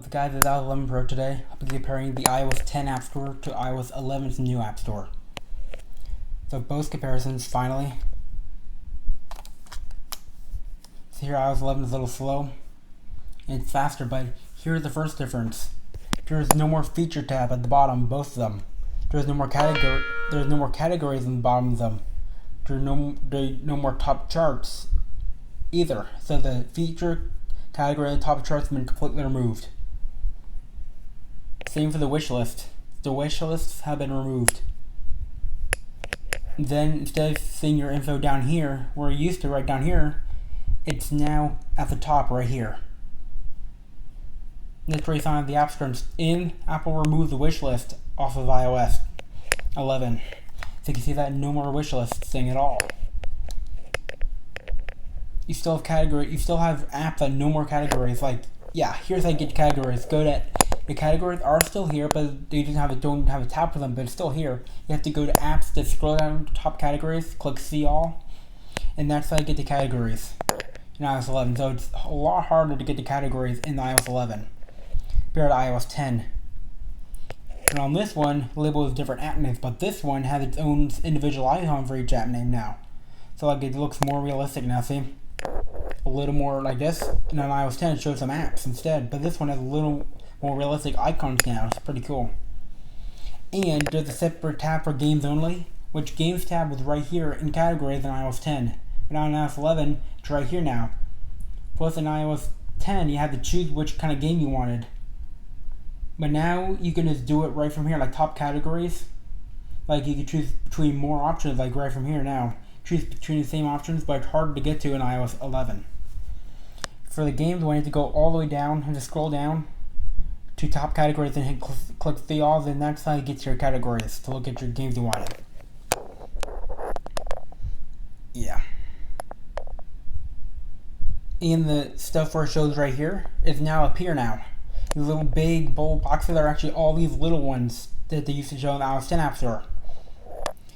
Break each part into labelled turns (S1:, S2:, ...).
S1: What's up guys, it's iOS 11 Pro today. I'll be comparing the iOS 10 App Store to iOS 11's new App Store. So both comparisons finally. So here iOS 11 is a little slow and it's faster, but here's the first difference. There's no more feature tab at the bottom, both of them. There's no more categories in the bottom of them. There's no more top charts either. So the feature category and top charts have been completely removed. Same for the wish list. The wish lists have been removed. Then instead of seeing your info down here, where you used to right down here, it's now at the top right here. That's where you find the App Store. And Apple removed the wish list off of iOS 11. So you can see that no more wish list thing at all. You still have apps that no more categories. Like, yeah, here's how you get categories. The categories are still here, but they don't have a tab for them, but it's still here. You have to go to apps to scroll down to top categories, click see all, and that's how you get the categories in iOS 11. So it's a lot harder to get the categories in iOS 11 compared to iOS 10. And on this one, the label is different app names, but this one has its own individual icon for each app name now. So like it looks more realistic now, see? A little more like this, and on iOS 10 it shows some apps instead, but this one has a little more realistic icons now. It's pretty cool. And there's a separate tab for games only, which games tab was right here in categories in iOS 10. But now in iOS 11, it's right here now. Plus in iOS 10, you had to choose which kind of game you wanted. But now you can just do it right from here, like top categories. Like you can choose between more options, like right from here now. Choose between the same options, but it's harder to get to in iOS 11. For the games, we need to go all the way down and just scroll down to top categories and click see all, then that's how you get to your categories to look at your games you wanted. Yeah. And the stuff where it shows right here is now up here now. These little big bold boxes are actually all these little ones that they used to show in the iOS 10 App Store.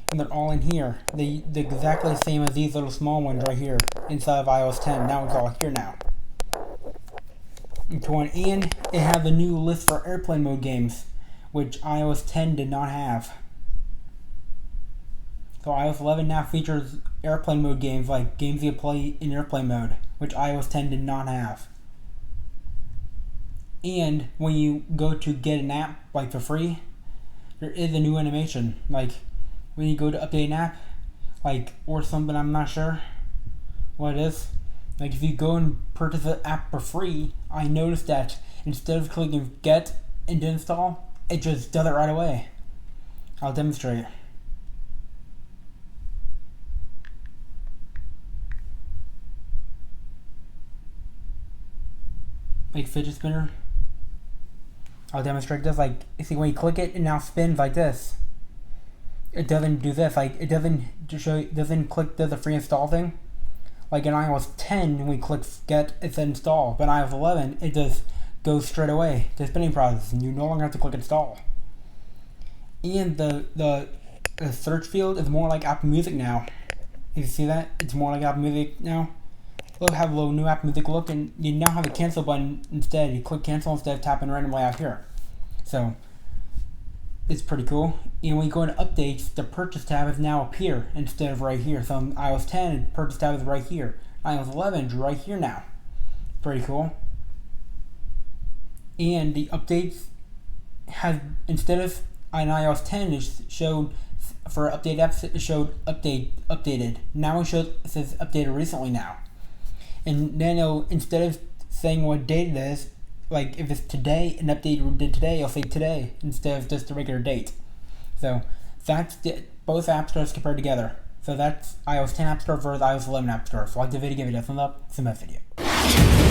S1: And they're all in here. They're exactly the same as these little small ones right here inside of iOS 10. Now it's all here now. And it had the new list for airplane mode games, which iOS 10 did not have. So iOS 11 now features airplane mode games, like games you play in airplane mode, which iOS 10 did not have. And when you go to get an app like for free, there is a new animation. Like when you go to update an app, like or something, I'm not sure what it is. Like if you go and purchase an app for free, I noticed that instead of clicking get and install, it just does it right away. I'll demonstrate. Like fidget spinner. I'll demonstrate this. Like you see when you click it, it now spins like this. It doesn't do this. Like it doesn't click the free install thing. Like in iOS 10, when we click get, it's install. But in iOS 11, it just goes straight away to the spinning process, and you no longer have to click install. And the search field is more like Apple Music now. You see that? It's more like Apple Music now. Look, have a little new Apple Music look, and you now have a cancel button instead. You click cancel instead of tapping randomly out here. So it's pretty cool. And when you go into updates, the purchase tab is now up here instead of right here. So in iOS 10, the purchase tab is right here. iOS 11 is right here now. Pretty cool. And the updates have, instead of in iOS 10, it showed for update apps, it showed updated. Now it says updated recently now. And then instead of saying what date it is, like if it's today, an update we did today, I'll say today instead of just the regular date. So that's both app stores compared together. So that's iOS 10 App Store versus iOS 11 App Store. If you like the video, give it a thumbs up. See my video.